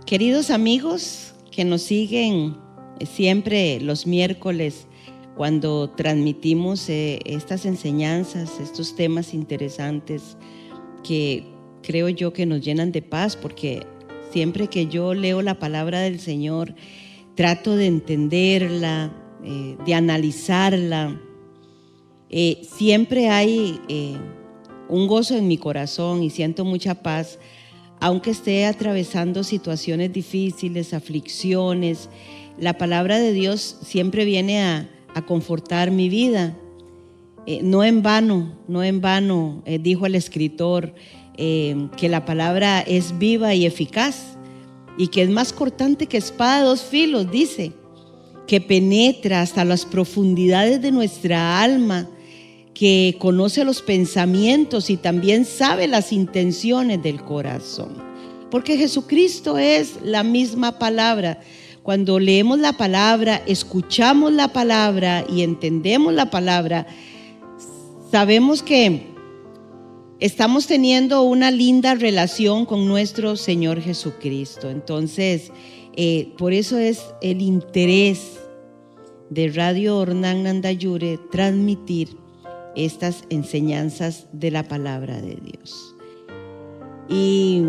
Queridos amigos que nos siguen siempre los miércoles cuando transmitimos estas enseñanzas, estos temas interesantes que creo yo que nos llenan de paz, porque siempre que yo leo la palabra del Señor trato de entenderla, de analizarla. Siempre hay un gozo en mi corazón y siento mucha paz, aunque esté atravesando situaciones difíciles, aflicciones. La palabra de Dios siempre viene a confortar mi vida. No en vano, dijo el escritor que la palabra es viva y eficaz y que es más cortante que espada de dos filos, dice, que penetra hasta las profundidades de nuestra alma, que conoce los pensamientos y también sabe las intenciones del corazón. Porque Jesucristo es la misma palabra. Cuando leemos la palabra, escuchamos la palabra y entendemos la palabra, sabemos que estamos teniendo una linda relación con nuestro Señor Jesucristo. Entonces, por eso es el interés de Radio Ornán Nandayure transmitir estas enseñanzas de la palabra de Dios. Y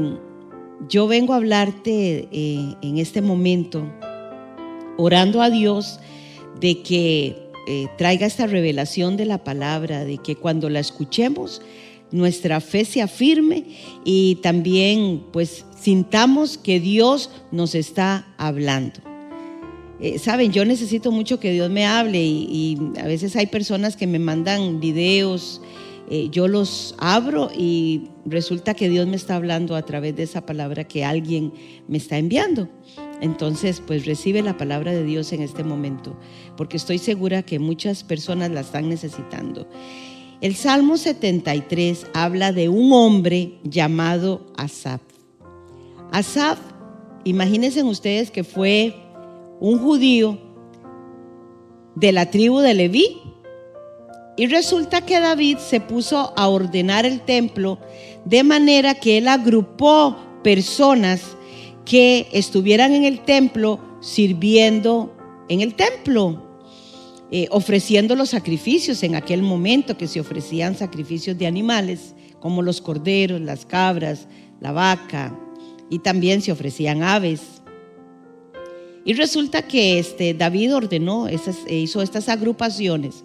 yo vengo a hablarte en este momento, orando a Dios de que traiga esta revelación de la palabra, de que cuando la escuchemos nuestra fe se afirme y también pues sintamos que Dios nos está hablando. Saben, yo necesito mucho que Dios me hable y a veces hay personas que me mandan videos, yo los abro y resulta que Dios me está hablando a través de esa palabra que alguien me está enviando. Entonces, pues recibe la palabra de Dios en este momento, porque estoy segura que muchas personas la están necesitando. El Salmo 73 habla de un hombre llamado Asaf. Asaf, imagínense ustedes que fue un judío de la tribu de Leví, y resulta que David se puso a ordenar el templo de manera que él agrupó personas que estuvieran en el templo sirviendo en el templo, ofreciendo los sacrificios en aquel momento, que se ofrecían sacrificios de animales como los corderos, las cabras, la vaca, y también se ofrecían aves. Y resulta que David ordenó, hizo estas agrupaciones,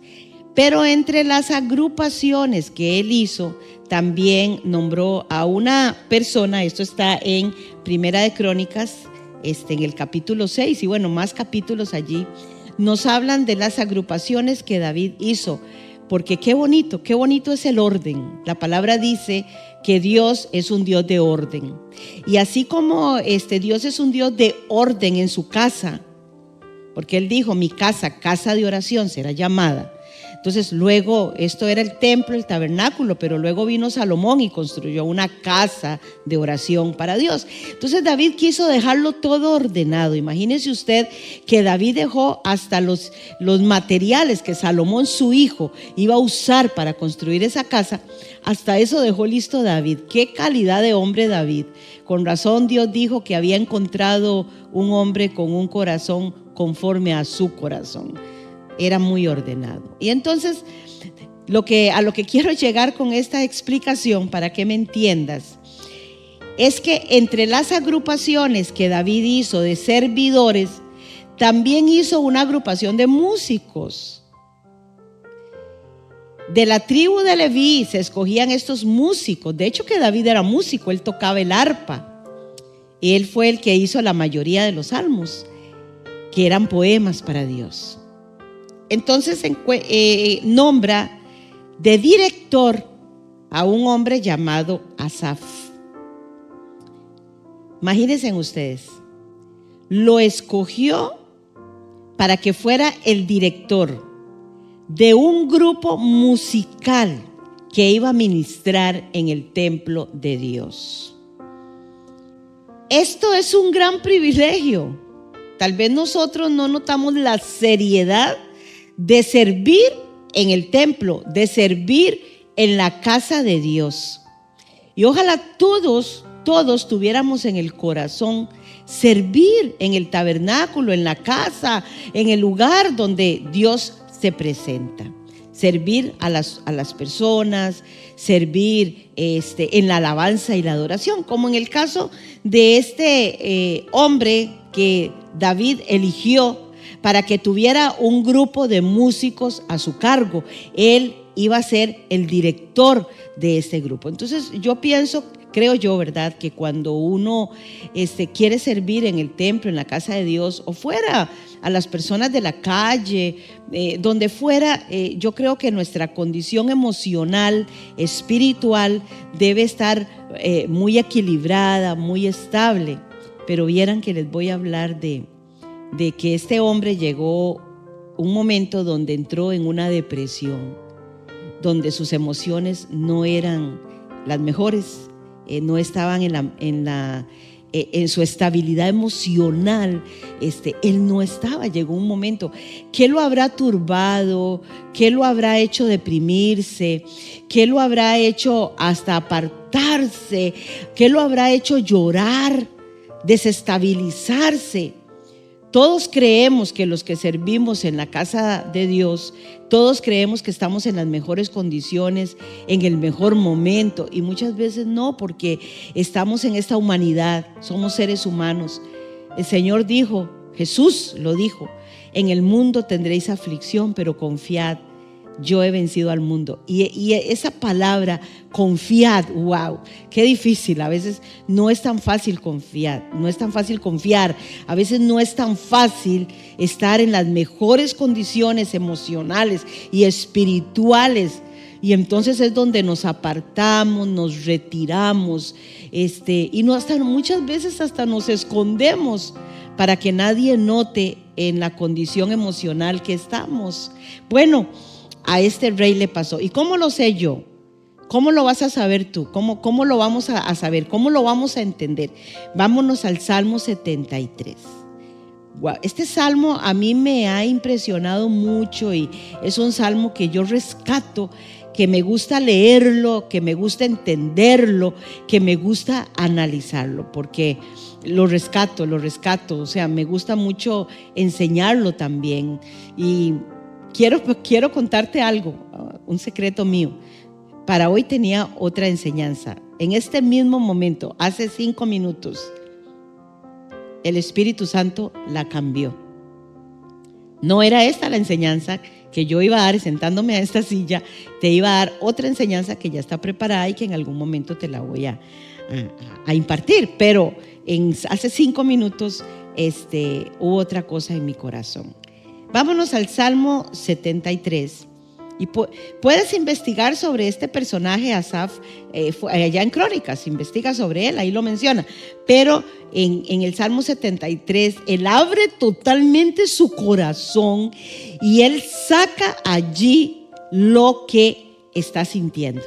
pero entre las agrupaciones que él hizo, también nombró a una persona. Esto está en Primera de Crónicas, en el capítulo 6, y bueno, más capítulos allí nos hablan de las agrupaciones que David hizo, porque qué bonito es el orden. La palabra dice que Dios es un Dios de orden. Y así como Dios es un Dios de orden en su casa, porque Él dijo, mi casa, casa de oración será llamada. Entonces luego, esto era el templo, el tabernáculo, pero luego vino Salomón y construyó una casa de oración para Dios. Entonces David quiso dejarlo todo ordenado. Imagínese usted que David dejó hasta los materiales que Salomón, su hijo, iba a usar para construir esa casa. Hasta eso dejó listo David. Qué calidad de hombre David. Con razón Dios dijo que había encontrado un hombre con un corazón conforme a su corazón. Era muy ordenado. Y entonces, a lo que quiero llegar con esta explicación, para que me entiendas, es que entre las agrupaciones que David hizo de servidores, también hizo una agrupación de músicos. De la tribu de Leví se escogían estos músicos. De hecho que David era músico, él tocaba el arpa. Él fue el que hizo la mayoría de los salmos, que eran poemas para Dios. Entonces nombra de director a un hombre llamado Asaf. Imagínense ustedes, lo escogió para que fuera el director de un grupo musical que iba a ministrar en el templo de Dios. Esto es un gran privilegio. Tal vez nosotros no notamos la seriedad de servir en el templo, de servir en la casa de Dios. Y ojalá todos todos tuviéramos en el corazón servir en el tabernáculo, en la casa, en el lugar donde Dios se presenta. Servir a las personas, servir en la alabanza y la adoración, como en el caso de este hombre que David eligió para que tuviera un grupo de músicos a su cargo. Él iba a ser el director de este grupo. Entonces yo pienso, creo yo, ¿verdad?, que cuando uno quiere servir en el templo, en la casa de Dios, o fuera a las personas de la calle, donde fuera, yo creo que nuestra condición emocional, espiritual, debe estar muy equilibrada, muy estable. Pero vieran que les voy a hablar de que este hombre llegó un momento donde entró en una depresión, donde sus emociones no eran las mejores, no estaban en su estabilidad emocional. Él no estaba. Llegó un momento. ¿Qué lo habrá turbado? ¿Qué lo habrá hecho deprimirse? ¿Qué lo habrá hecho hasta apartarse? ¿Qué lo habrá hecho llorar, desestabilizarse? Todos creemos que los que servimos en la casa de Dios, todos creemos que estamos en las mejores condiciones, en el mejor momento, y muchas veces no, porque estamos en esta humanidad, somos seres humanos. El Señor dijo, Jesús lo dijo, en el mundo tendréis aflicción, pero confiad, yo he vencido al mundo. Y esa palabra, confiad, wow, qué difícil. A veces no es tan fácil confiar, a veces no es tan fácil estar en las mejores condiciones emocionales y espirituales. Y entonces es donde nos apartamos, nos retiramos, y muchas veces hasta nos escondemos para que nadie note en la condición emocional que estamos. Bueno, a este rey le pasó. ¿Y cómo lo sé yo? ¿Cómo lo vas a saber tú? ¿Cómo lo vamos a saber? ¿Cómo lo vamos a entender? Vámonos al Salmo 73. Wow, este salmo a mí me ha impresionado mucho y es un salmo que yo rescato, que me gusta leerlo, que me gusta entenderlo, que me gusta analizarlo, porque lo rescato, o sea, me gusta mucho enseñarlo también. Y quiero contarte algo, un secreto mío. Para hoy tenía otra enseñanza. En este mismo momento, hace 5 minutos, el Espíritu Santo la cambió. No era esta la enseñanza que yo iba a dar sentándome a esta silla. Te iba a dar otra enseñanza que ya está preparada y que en algún momento te la voy a impartir. Pero hace 5 minutos hubo otra cosa en mi corazón. Vámonos al Salmo 73. Y puedes investigar sobre este personaje, Asaf, allá en Crónicas, investiga sobre él, ahí lo menciona. Pero en el Salmo 73, él abre totalmente su corazón y él saca allí lo que está sintiendo.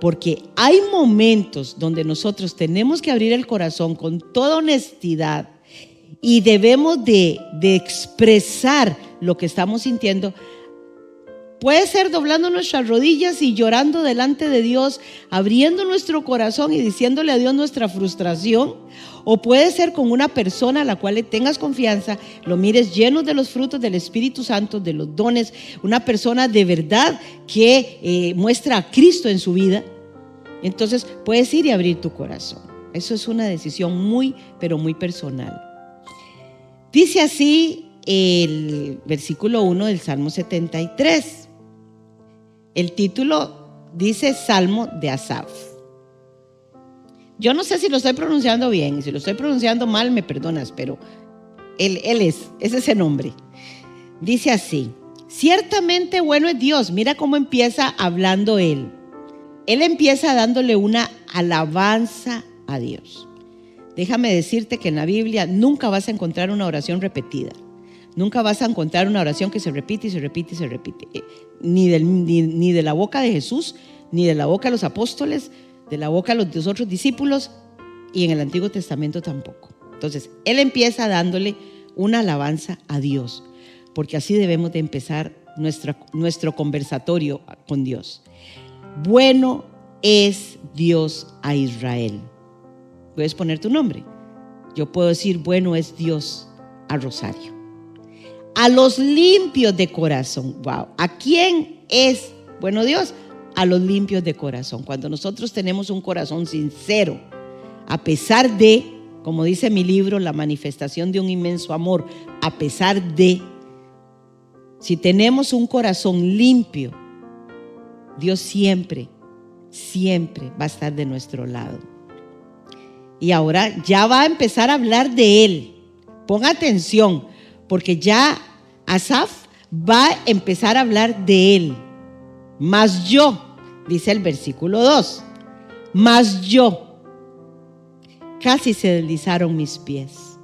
Porque hay momentos donde nosotros tenemos que abrir el corazón con toda honestidad y debemos de expresar lo que estamos sintiendo. Puede ser doblando nuestras rodillas y llorando delante de Dios, abriendo nuestro corazón y diciéndole a Dios nuestra frustración. O puede ser con una persona a la cual le tengas confianza, lo mires lleno de los frutos del Espíritu Santo, de los dones, una persona de verdad que muestra a Cristo en su vida. Entonces puedes ir y abrir tu corazón. Eso es una decisión muy, pero muy personal. Dice así el versículo 1 del Salmo 73. El título dice Salmo de Asaf. Yo no sé si lo estoy pronunciando bien, si lo estoy pronunciando mal me perdonas, pero es ese nombre. Dice así: ciertamente bueno es Dios. Mira cómo empieza hablando él. Él empieza dándole una alabanza a Dios. Déjame decirte que en la Biblia nunca vas a encontrar una oración repetida. Nunca vas a encontrar una oración que se repite y se repite y se repite. Ni de la boca de Jesús, ni de la boca de los apóstoles, de la boca de los otros discípulos, y en el Antiguo Testamento tampoco. Entonces, él empieza dándole una alabanza a Dios, porque así debemos de empezar nuestro conversatorio con Dios. Bueno es Dios a Israel. puedes poner tu nombre. Yo puedo decir, bueno es Dios a Rosario. A los limpios de corazón. Wow. ¿A quién es bueno Dios? A los limpios de corazón. Cuando nosotros tenemos un corazón sincero, a pesar de, como dice mi libro, la manifestación de un inmenso amor, a pesar de, si tenemos un corazón limpio, Dios siempre, siempre va a estar de nuestro lado. Y ahora ya va a empezar a hablar de Él. Ponga atención, porque ya Asaf va a empezar a hablar de Él. Mas yo, dice el versículo 2, mas yo, casi se deslizaron mis pies.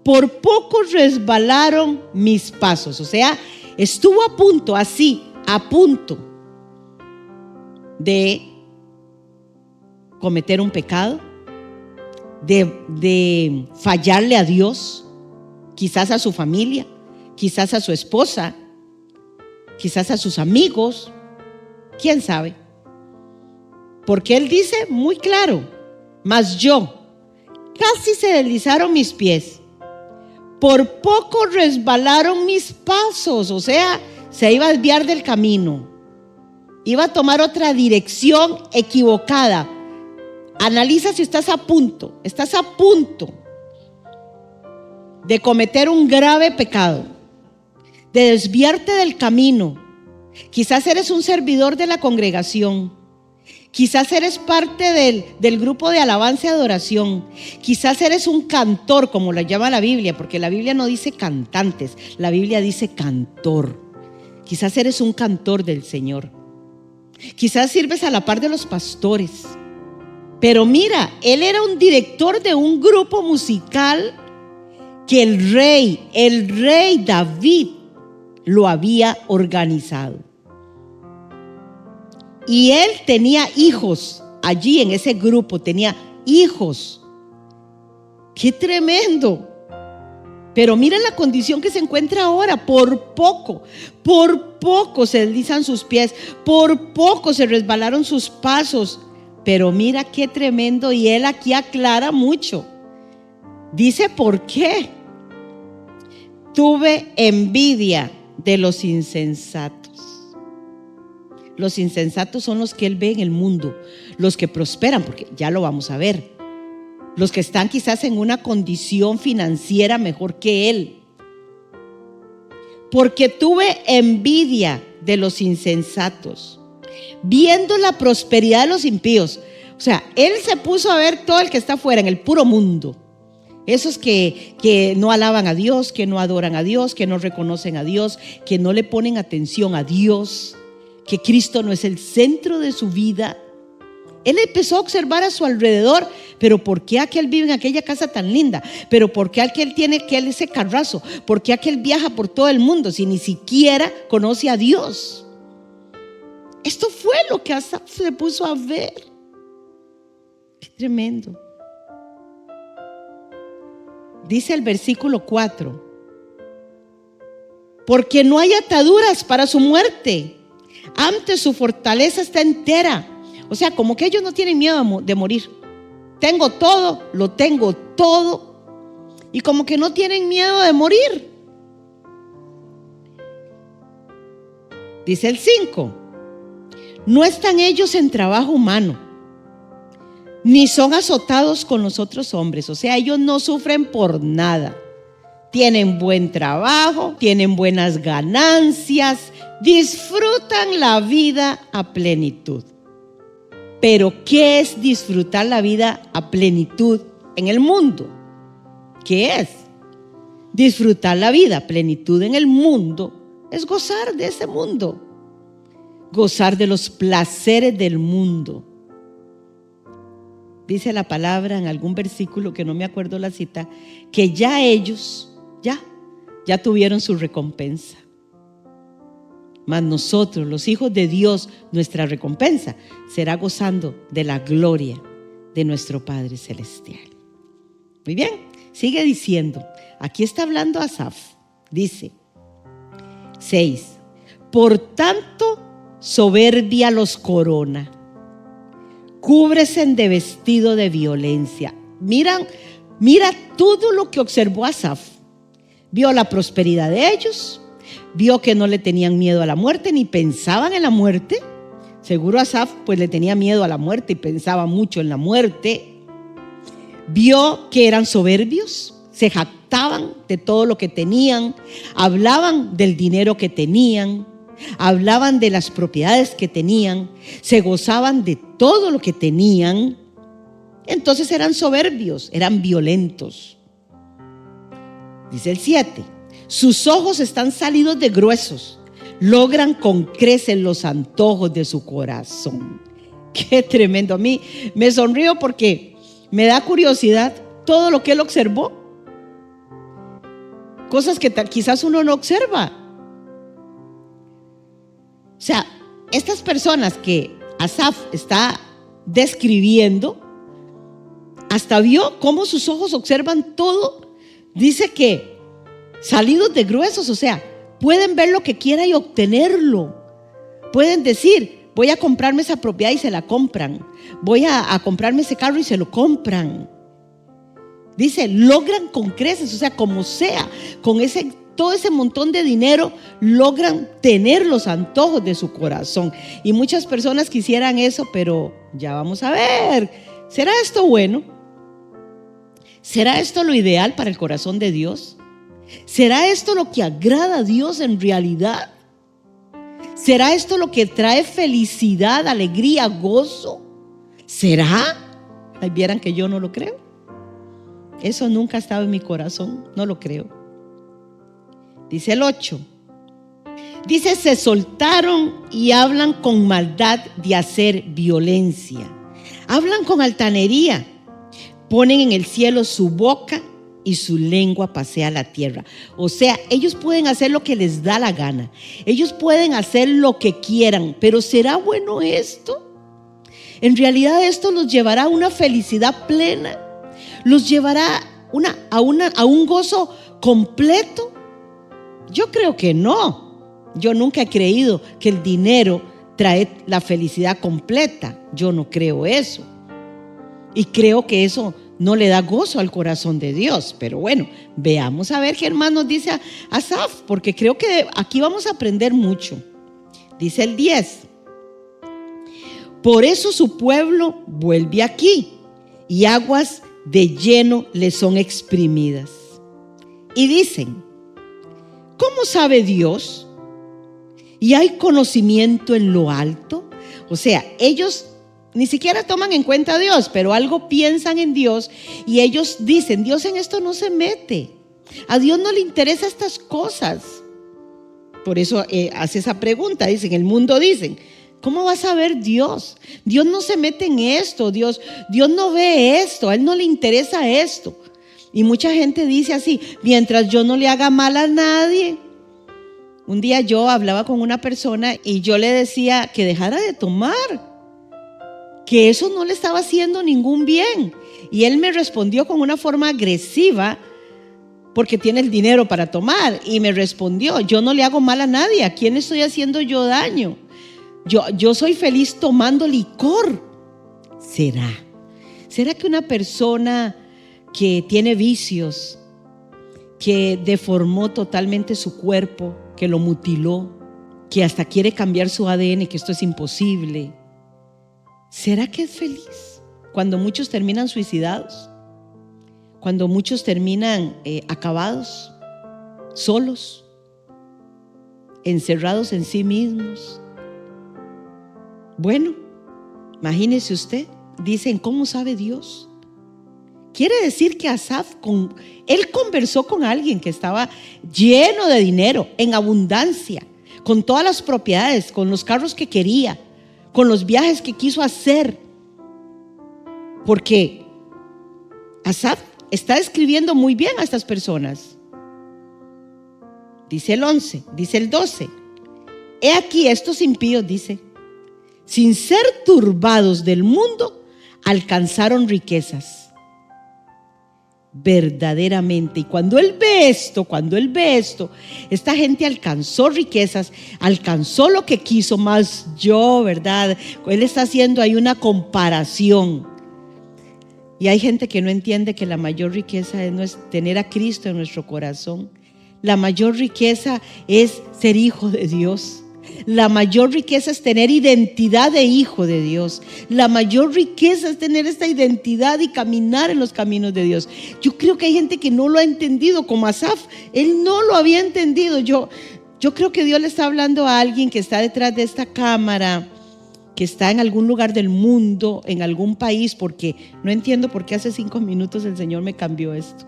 Por poco resbalaron mis pasos. O sea, estuvo a punto, así, a punto de cometer un pecado, de fallarle a Dios, quizás a su familia, quizás a su esposa, quizás a sus amigos, quién sabe. Porque él dice muy claro, mas yo, casi se deslizaron mis pies, por poco resbalaron mis pasos. O sea, se iba a desviar del camino, iba a tomar otra dirección equivocada. Analiza si estás a punto de cometer un grave pecado, de desviarte del camino. Quizás eres un servidor de la congregación, quizás eres parte del grupo de alabanza y adoración, quizás eres un cantor, como lo llama la Biblia, porque la Biblia no dice cantantes, la Biblia dice cantor. Quizás eres un cantor del Señor, quizás sirves a la par de los pastores. Pero mira, él era un director de un grupo musical que el rey David lo había organizado. Y él tenía hijos allí en ese grupo, tenía hijos. ¡Qué tremendo! Pero miren la condición que se encuentra ahora. Por poco se deslizan sus pies, por poco se resbalaron sus pasos. Pero mira qué tremendo, y él aquí aclara mucho. Dice, ¿por qué? Tuve envidia de los insensatos. Los insensatos son los que él ve en el mundo, los que prosperan, porque ya lo vamos a ver. Los que están quizás en una condición financiera mejor que él. Porque tuve envidia de los insensatos, viendo la prosperidad de los impíos. O sea, él se puso a ver todo el que está afuera, en el puro mundo. Esos que no alaban a Dios, que no adoran a Dios, que no reconocen a Dios, que no le ponen atención a Dios, que Cristo no es el centro de su vida. Él empezó a observar a su alrededor. Pero ¿por qué aquel vive en aquella casa tan linda? Pero ¿por qué aquel tiene ese carrazo? ¿Por qué aquel viaja por todo el mundo si ni siquiera conoce a Dios? Esto fue lo que Asaf se puso a ver. Qué tremendo. Dice el versículo 4: porque no hay ataduras para su muerte, antes su fortaleza está entera. O sea, como que ellos no tienen miedo de morir. Tengo todo, lo tengo todo, y como que no tienen miedo de morir. Dice el 5: no están ellos en trabajo humano, ni son azotados con los otros hombres. O sea, ellos no sufren por nada. Tienen buen trabajo, tienen buenas ganancias, disfrutan la vida a plenitud. Pero ¿qué es disfrutar la vida a plenitud en el mundo? ¿Qué es? Disfrutar la vida a plenitud en el mundo es gozar de ese mundo, gozar de los placeres del mundo. Dice la palabra en algún versículo, que no me acuerdo la cita, que ya ellos ya tuvieron su recompensa. Mas nosotros, los hijos de Dios, nuestra recompensa será gozando de la gloria de nuestro Padre Celestial. Muy bien, sigue diciendo. Aquí está hablando Asaf. Dice 6: por tanto soberbia los corona, cúbrese de vestido de violencia. Mira todo lo que observó Asaf. Vio la prosperidad de ellos, vio que no le tenían miedo a la muerte, ni pensaban en la muerte. Seguro Asaf pues le tenía miedo a la muerte y pensaba mucho en la muerte. Vio que eran soberbios, se jactaban de todo lo que tenían, hablaban del dinero que tenían, hablaban de las propiedades que tenían, se gozaban de todo lo que tenían. Entonces eran soberbios, eran violentos. Dice el 7, sus ojos están salidos de gruesos, logran con creces los antojos de su corazón. Qué tremendo. A mí me sonrío porque me da curiosidad todo lo que él observó. Cosas que quizás uno no observa. O sea, estas personas que Asaf está describiendo, hasta vio cómo sus ojos observan todo. Dice que salidos de gruesos, o sea, pueden ver lo que quiera y obtenerlo. Pueden decir, voy a comprarme esa propiedad y se la compran. Voy a comprarme ese carro y se lo compran. Dice, logran con creces, o sea, como sea, con todo ese montón de dinero, logran tener los antojos de su corazón. Y muchas personas quisieran eso, pero ya vamos a ver, ¿será esto bueno? ¿Será esto lo ideal para el corazón de Dios? ¿Será esto lo que agrada a Dios en realidad? ¿Será esto lo que trae felicidad, alegría, gozo? ¿Será? Ahí vieran que yo no lo creo. Eso nunca ha estado en mi corazón, no lo creo. Dice el 8. Dice, se soltaron y hablan con maldad de hacer violencia. Hablan con altanería. Ponen en el cielo su boca y su lengua pasea la tierra. O sea, ellos pueden hacer lo que les da la gana. Ellos pueden hacer lo que quieran. Pero ¿será bueno esto? En realidad esto los llevará a una felicidad plena. Los llevará a un gozo completo. Yo creo que no. Yo nunca he creído que el dinero trae la felicidad completa. Yo no creo eso. Y creo que eso no le da gozo al corazón de Dios. Pero bueno, veamos a ver qué más nos dice Asaf, porque creo que aquí vamos a aprender mucho. Dice el 10. Por eso su pueblo vuelve aquí y aguas de lleno le son exprimidas. Y dicen, ¿cómo sabe Dios? ¿Y hay conocimiento en lo alto? O sea, ellos ni siquiera toman en cuenta a Dios, pero algo piensan en Dios y ellos dicen, Dios en esto no se mete. A Dios no le interesan estas cosas. Por eso hace esa pregunta, dicen, el mundo dicen, ¿cómo va a saber Dios? Dios no se mete en esto, Dios no ve esto, a Él no le interesa esto. Y mucha gente dice así, mientras yo no le haga mal a nadie. Un día yo hablaba con una persona y yo le decía que dejara de tomar, que eso no le estaba haciendo ningún bien. Y él me respondió con una forma agresiva, porque tiene el dinero para tomar. Y me respondió, yo no le hago mal a nadie, ¿a quién estoy haciendo yo daño? Yo soy feliz tomando licor. ¿Será que una persona que tiene vicios, que deformó totalmente su cuerpo, que lo mutiló, que hasta quiere cambiar su ADN, que esto es imposible, ¿será que es feliz? Cuando muchos terminan suicidados, cuando muchos terminan acabados, solos, encerrados en sí mismos. Bueno, imagínese usted, dicen, ¿cómo sabe Dios? Quiere decir que Asaf, él conversó con alguien que estaba lleno de dinero, en abundancia, con todas las propiedades, con los carros que quería, con los viajes que quiso hacer. Porque Asaf está describiendo muy bien a estas personas. Dice el 11, dice el 12. He aquí estos impíos, dice, sin ser turbados del mundo, alcanzaron riquezas. verdaderamente. Y cuando él ve esto, esta gente alcanzó riquezas, alcanzó lo que quiso, más yo, ¿verdad? Él está haciendo ahí una comparación. Y hay gente que no entiende que la mayor riqueza es tener a Cristo en nuestro corazón. La mayor riqueza es ser hijo de Dios. La mayor riqueza es tener identidad de hijo de Dios. La mayor riqueza es tener esta identidad y caminar en los caminos de Dios. Yo creo que hay gente que no lo ha entendido, como Asaf. Él no lo había entendido. Yo creo que Dios le está hablando a alguien que está detrás de esta cámara, que está en algún lugar del mundo, en algún país, porque no entiendo por qué hace 5 minutos el Señor me cambió esto.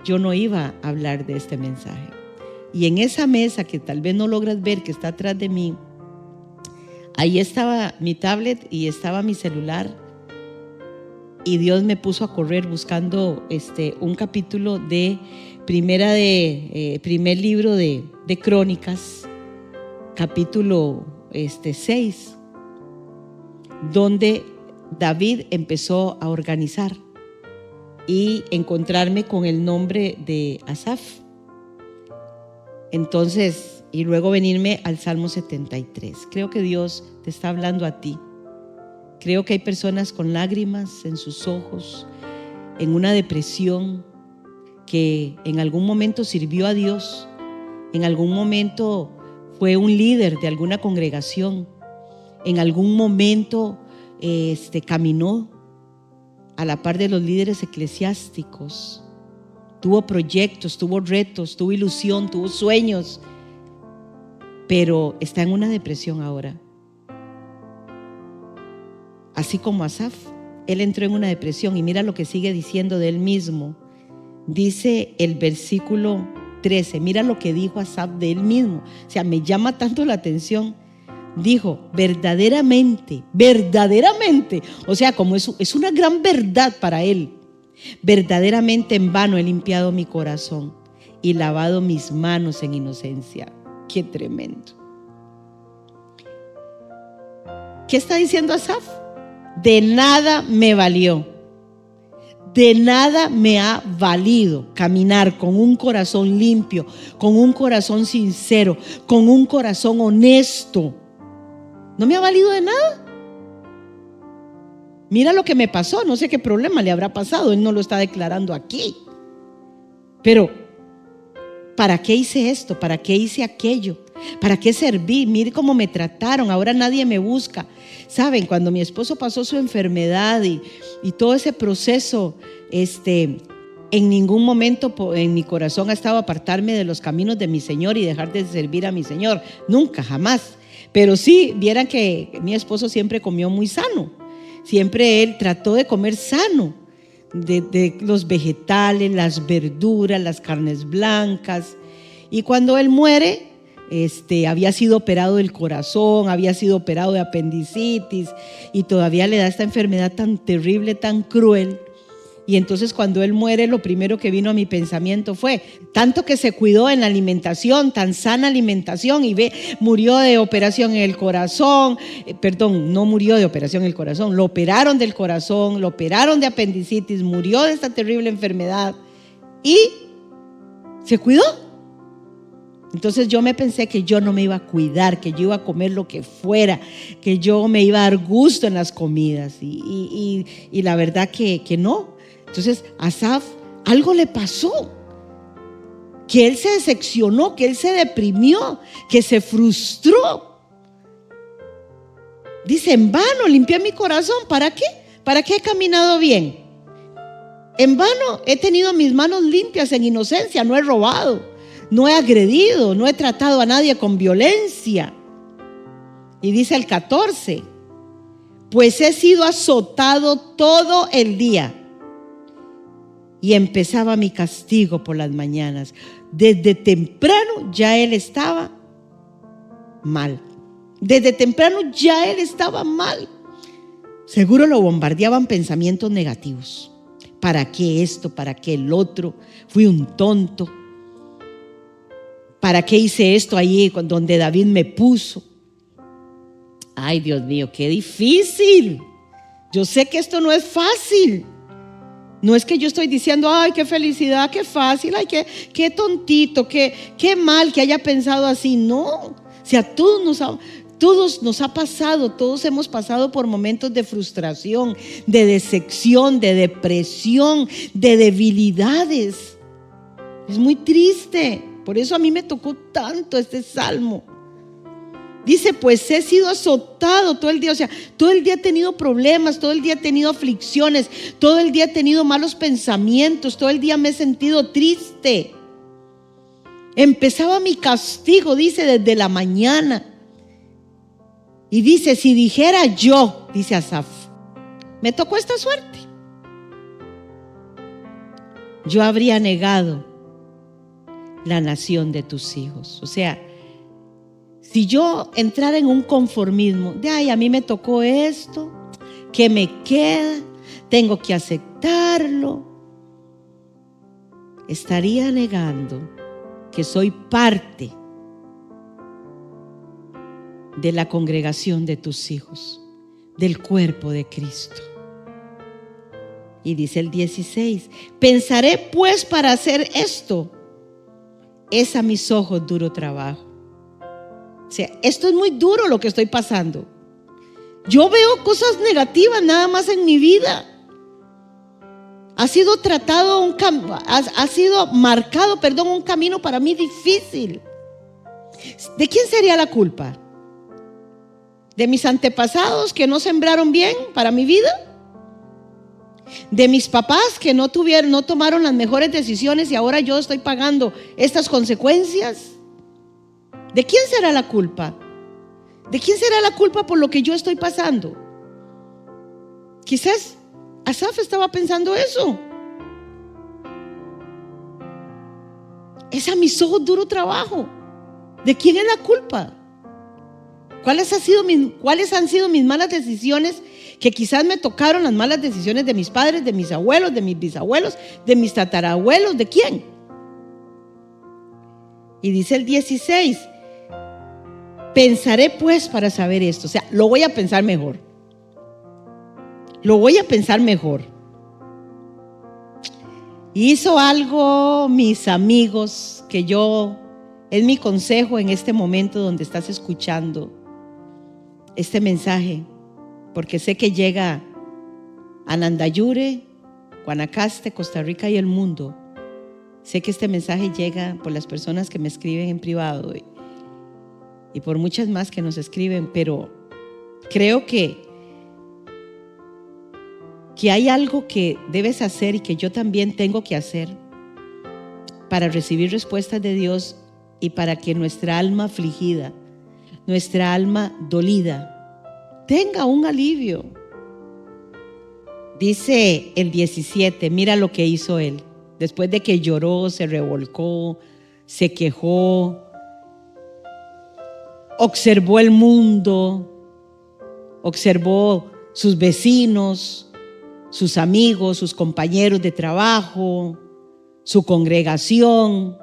Yo no iba a hablar de este mensaje. Y en esa mesa que tal vez no logras ver, que está atrás de mí, ahí estaba mi tablet y estaba mi celular. Y Dios me puso a correr buscando un capítulo de primer libro de Crónicas, capítulo 6, donde David empezó a organizar y encontrarme con el nombre de Asaf. Entonces, y luego venirme al Salmo 73. Creo que Dios te está hablando a ti. Creo que hay personas con lágrimas en sus ojos, en una depresión, que en algún momento sirvió a Dios, en algún momento fue un líder de alguna congregación, en algún momento caminó a la par de los líderes eclesiásticos. Tuvo proyectos, tuvo retos, tuvo ilusión, tuvo sueños, pero está en una depresión ahora. Así como Asaf, él entró en una depresión y mira lo que sigue diciendo de él mismo. Dice el versículo 13, mira lo que dijo Asaf de él mismo. O sea, me llama tanto la atención. Dijo, verdaderamente, o sea, como es una gran verdad para él. Verdaderamente en vano he limpiado mi corazón y lavado mis manos en inocencia. Qué tremendo. ¿Qué está diciendo Asaf? De nada me valió. De nada me ha valido caminar con un corazón limpio, con un corazón sincero, con un corazón honesto. No me ha valido de nada. Mira lo que me pasó, no sé qué problema le habrá pasado, él no lo está declarando aquí. Pero, ¿para qué hice esto? ¿Para qué hice aquello? ¿Para qué serví? Mire cómo me trataron, ahora nadie me busca. Saben, cuando mi esposo pasó su enfermedad y todo ese proceso, en ningún momento en mi corazón ha estado apartarme de los caminos de mi Señor y dejar de servir a mi Señor. Nunca, jamás. Pero sí, vieran que mi esposo siempre comió muy sano. Siempre él trató de comer sano, de los vegetales, las verduras, las carnes blancas. Y cuando él muere, había sido operado del corazón, había sido operado de apendicitis y todavía le da esta enfermedad tan terrible, tan cruel. Y entonces cuando él muere, lo primero que vino a mi pensamiento fue, tanto que se cuidó en la alimentación, tan sana alimentación, y murió de operación en el corazón, no murió de operación en el corazón, lo operaron del corazón, lo operaron de apendicitis, murió de esta terrible enfermedad y se cuidó. Entonces yo me pensé que yo no me iba a cuidar, que yo iba a comer lo que fuera, que yo me iba a dar gusto en las comidas y la verdad que no. Entonces Asaf, algo le pasó, que él se decepcionó, que él se deprimió, que se frustró. Dice, en vano limpié mi corazón. ¿Para qué? ¿Para qué he caminado bien? En vano he tenido mis manos limpias en inocencia, no he robado, no he agredido, no he tratado a nadie con violencia. Y dice el 14, pues he sido azotado todo el día. Y empezaba mi castigo por las mañanas. Desde temprano ya él estaba mal. Desde temprano ya él estaba mal. Seguro lo bombardeaban pensamientos negativos. ¿Para qué esto? ¿Para qué el otro? Fui un tonto. ¿Para qué hice esto ahí donde David me puso? Ay, Dios mío, qué difícil. Yo sé que esto no es fácil. No es que yo estoy diciendo, ay, qué felicidad, qué fácil, ay, qué tontito, qué mal que haya pensado así. No, o sea, todos nos ha pasado, todos hemos pasado por momentos de frustración, de decepción, de depresión, de debilidades. Es muy triste. Por eso a mí me tocó tanto este salmo. Dice, pues he sido azotado todo el día. O sea, todo el día he tenido problemas, todo el día he tenido aflicciones, todo el día he tenido malos pensamientos, todo el día me he sentido triste. Empezaba mi castigo, dice, desde la mañana. Y dice, si dijera yo, dice Asaf, me tocó esta suerte, yo habría negado la nación de tus hijos. O sea, si yo entrara en un conformismo de, ay, a mí me tocó esto, ¿qué me queda? Tengo que aceptarlo. Estaría negando que soy parte de la congregación de tus hijos, del cuerpo de Cristo. Y dice el 16, pensaré pues para hacer esto, es a mis ojos duro trabajo. O sea, esto es muy duro lo que estoy pasando. Yo veo cosas negativas nada más en mi vida. Ha sido marcado un camino para mí difícil. ¿De quién sería la culpa? ¿De mis antepasados que no sembraron bien para mi vida? ¿De mis papás que no tomaron las mejores decisiones y ahora yo estoy pagando estas consecuencias? ¿De quién será la culpa? ¿De quién será la culpa por lo que yo estoy pasando? Quizás Asaf estaba pensando eso. Es a mis ojos duro trabajo. ¿De quién es la culpa? ¿Cuáles han sido mis malas decisiones? Que quizás me tocaron las malas decisiones de mis padres, de mis abuelos, de mis bisabuelos, de mis tatarabuelos. ¿De quién? Y dice el 16, pensaré pues para saber esto. O sea, lo voy a pensar mejor. Lo voy a pensar mejor. Hizo algo, mis amigos, que es mi consejo en este momento donde estás escuchando este mensaje, porque sé que llega a Nandayure, Guanacaste, Costa Rica y el mundo. Sé que este mensaje llega por las personas que me escriben en privado y por muchas más que nos escriben, pero creo que hay algo que debes hacer y que yo también tengo que hacer para recibir respuestas de Dios y para que nuestra alma afligida, nuestra alma dolida, tenga un alivio. Dice el 17, mira lo que hizo él. Después de que lloró, se revolcó, se quejó, observó el mundo, observó sus vecinos, sus amigos, sus compañeros de trabajo, su congregación,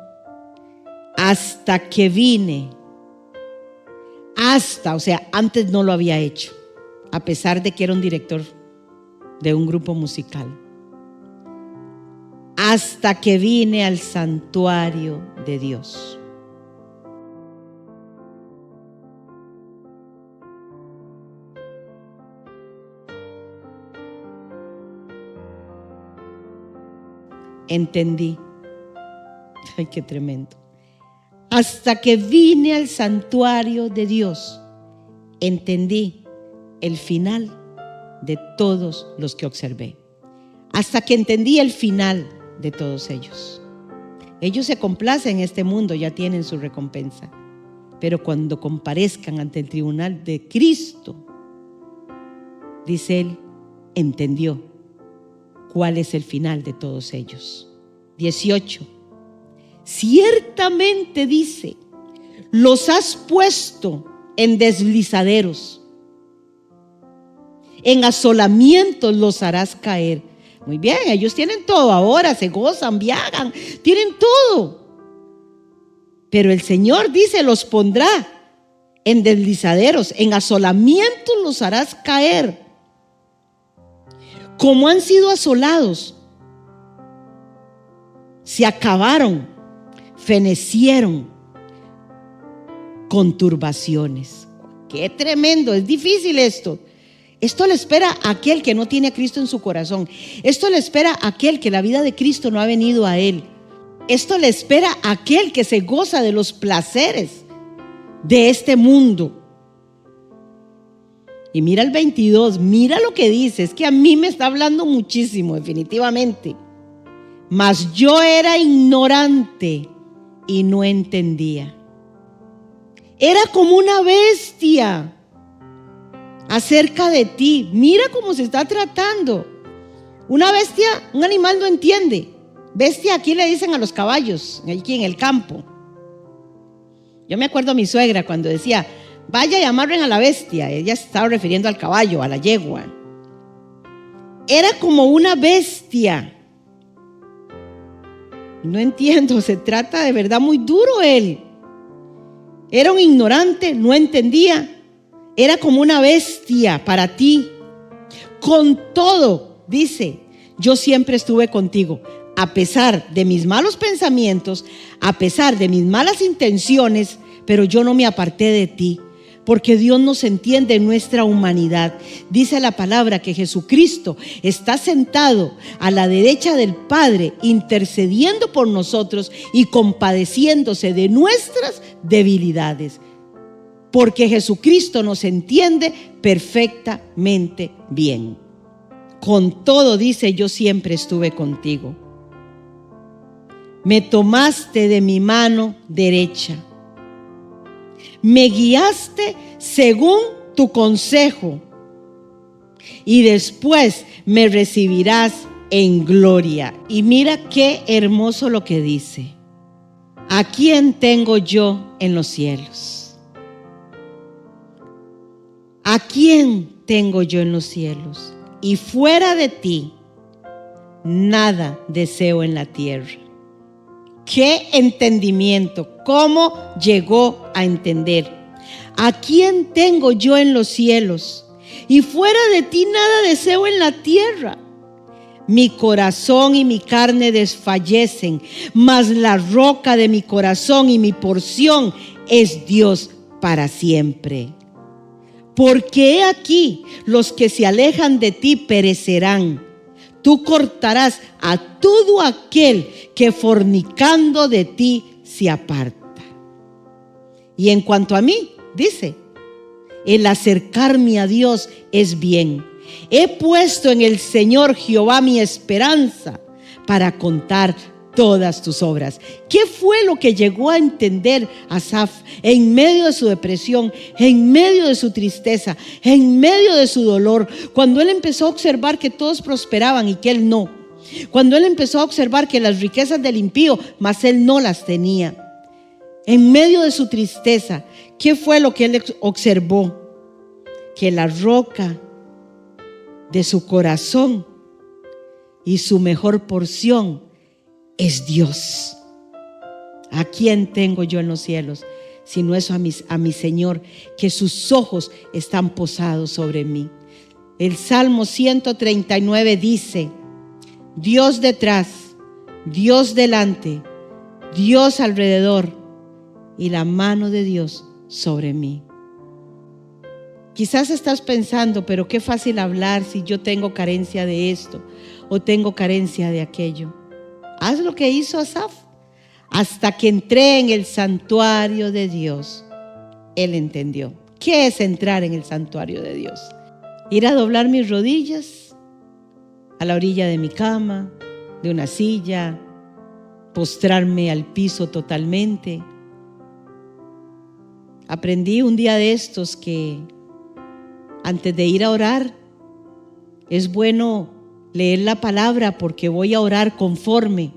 hasta que vine. O sea, antes no lo había hecho, a pesar de que era un director de un grupo musical. Hasta que vine al santuario de Dios. Entendí. Ay, qué tremendo. Hasta que vine al santuario de Dios, entendí el final de todos los que observé. Hasta que entendí el final de todos ellos. Ellos se complacen en este mundo, ya tienen su recompensa. Pero cuando comparezcan ante el tribunal de Cristo, dice él, entendió cuál es el final de todos ellos. 18. Ciertamente, dice, los has puesto en deslizaderos, en asolamientos los harás caer. Muy bien, ellos tienen todo ahora, se gozan, viajan, tienen todo. Pero el Señor dice, los pondrá en deslizaderos, en asolamientos los harás caer. Como han sido asolados, se acabaron, fenecieron con turbaciones. ¡Qué tremendo! Es difícil esto. Esto le espera a aquel que no tiene a Cristo en su corazón. Esto le espera a aquel que la vida de Cristo no ha venido a él. Esto le espera a aquel que se goza de los placeres de este mundo. Y mira el 22, mira lo que dice. Es que a mí me está hablando muchísimo, definitivamente. Mas yo era ignorante y no entendía. Era como una bestia acerca de ti. Mira cómo se está tratando. Una bestia, un animal no entiende. Bestia aquí le dicen a los caballos, aquí en el campo. Yo me acuerdo a mi suegra cuando decía, vaya y amarren a la bestia. Ella se estaba refiriendo al caballo, a la yegua. Era como una bestia. No entiendo, se trata de verdad muy duro él. Era un ignorante, no entendía. Era como una bestia para ti. Con todo, dice, yo siempre estuve contigo. A pesar de mis malos pensamientos, a pesar de mis malas intenciones, pero yo no me aparté de ti. Porque Dios nos entiende en nuestra humanidad. Dice la palabra que Jesucristo está sentado a la derecha del Padre, intercediendo por nosotros y compadeciéndose de nuestras debilidades. Porque Jesucristo nos entiende perfectamente bien. Con todo, dice, yo siempre estuve contigo. Me tomaste de mi mano derecha. Me guiaste según tu consejo y después me recibirás en gloria. Y mira qué hermoso lo que dice. ¿A quién tengo yo en los cielos? ¿A quién tengo yo en los cielos? Y fuera de ti, nada deseo en la tierra. ¡Qué entendimiento! ¿Cómo llegó a entender? ¿A quién tengo yo en los cielos? Y fuera de ti nada deseo en la tierra. Mi corazón y mi carne desfallecen, mas la roca de mi corazón y mi porción es Dios para siempre. Porque he aquí, los que se alejan de ti perecerán. Tú cortarás a todo aquel que fornicando de ti se aparta. Y en cuanto a mí, dice, el acercarme a Dios es bien. He puesto en el Señor Jehová mi esperanza para contar todas tus obras. ¿Qué fue lo que llegó a entender Asaf en medio de su depresión, en medio de su tristeza, en medio de su dolor? Cuando él empezó a observar que todos prosperaban y que él no. Cuando él empezó a observar que las riquezas del impío, mas él no las tenía. En medio de su tristeza, ¿qué fue lo que él observó? Que la roca de su corazón y su mejor porción es Dios. ¿A quién tengo yo en los cielos? Sino eso a mi Señor, que sus ojos están posados sobre mí. El Salmo 139 dice: Dios detrás, Dios delante, Dios alrededor y la mano de Dios sobre mí. Quizás estás pensando, pero qué fácil hablar si yo tengo carencia de esto o tengo carencia de aquello. Haz lo que hizo Asaf. Hasta que entré en el santuario de Dios, él entendió. ¿Qué es entrar en el santuario de Dios? Ir a doblar mis rodillas a la orilla de mi cama, de una silla, postrarme al piso totalmente. Aprendí un día de estos que antes de ir a orar es bueno leer la palabra, porque voy a orar conforme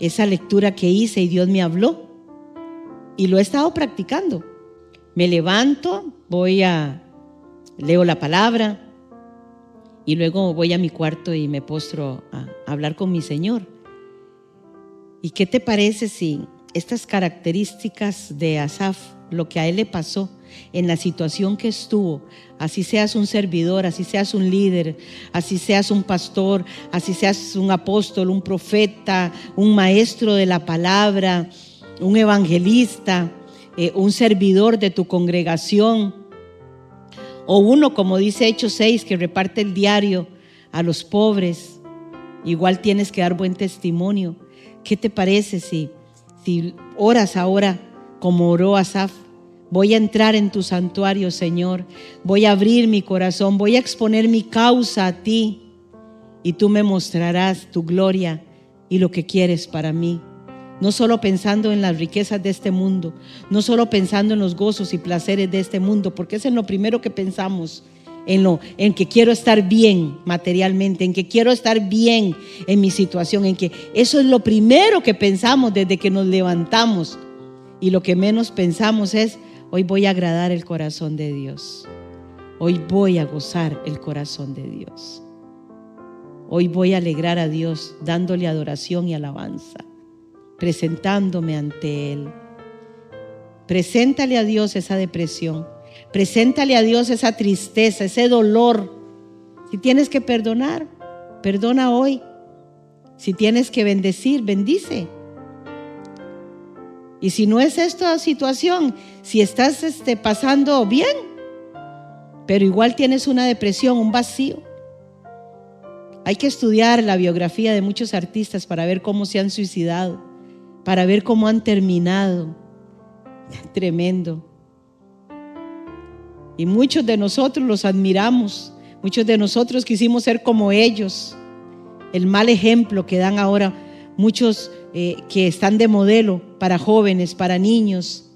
esa lectura que hice y Dios me habló y lo he estado practicando. Me levanto, leo la palabra y luego voy a mi cuarto y me postro a hablar con mi Señor. ¿Y qué te parece si estas características de Asaf lo que a él le pasó, en la situación que estuvo, así seas un servidor, así seas un líder, así seas un pastor, así seas un apóstol, un profeta, un maestro de la palabra, un evangelista, un servidor de tu congregación, o uno, como dice Hechos 6, que reparte el diario a los pobres, igual tienes que dar buen testimonio. ¿Qué te parece si oras ahora como oró Asaf? Voy a entrar en tu santuario, Señor. Voy a abrir mi corazón, voy a exponer mi causa a ti, y tú me mostrarás tu gloria y lo que quieres para mí. No solo pensando en las riquezas de este mundo, no solo pensando en los gozos y placeres de este mundo, porque es en lo primero que pensamos, en que quiero estar bien materialmente, en que quiero estar bien en mi situación, en que eso es lo primero que pensamos desde que nos levantamos, y lo que menos pensamos es: hoy voy a agradar el corazón de Dios, hoy voy a gozar el corazón de Dios, hoy voy a alegrar a Dios dándole adoración y alabanza, presentándome ante Él. Preséntale a Dios esa depresión, preséntale a Dios esa tristeza, ese dolor. Si tienes que perdonar, perdona hoy. Si tienes que bendecir, bendice. Y si no es esta situación, si estás pasando bien, pero igual tienes una depresión, un vacío, hay que estudiar la biografía de muchos artistas para ver cómo se han suicidado, para ver cómo han terminado. Tremendo. Y muchos de nosotros los admiramos, muchos de nosotros quisimos ser como ellos. El mal ejemplo que dan ahora muchos que están de modelo para jóvenes, para niños,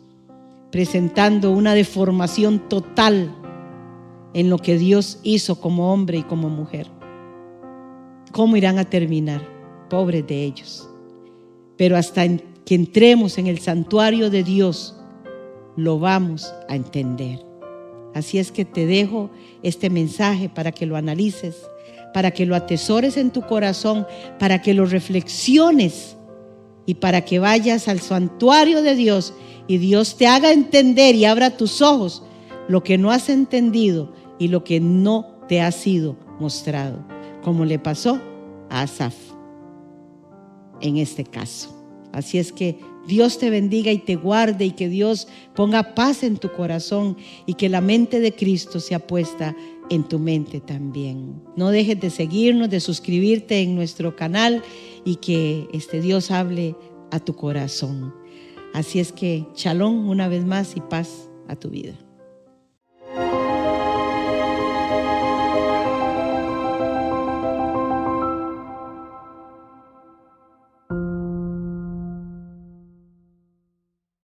presentando una deformación total en lo que Dios hizo como hombre y como mujer. ¿Cómo irán a terminar? Pobres de ellos. Pero hasta que entremos en el santuario de Dios, lo vamos a entender. Así es que te dejo este mensaje para que lo analices, para que lo atesores en tu corazón, para que lo reflexiones y para que vayas al santuario de Dios y Dios te haga entender y abra tus ojos lo que no has entendido y lo que no te ha sido mostrado, como le pasó a Asaf en este caso. Así es que Dios te bendiga y te guarde, y que Dios ponga paz en tu corazón y que la mente de Cristo sea puesta en tu mente también. No dejes de seguirnos, de suscribirte en nuestro canal, y que Dios hable a tu corazón. Así es que shalom una vez más y paz a tu vida.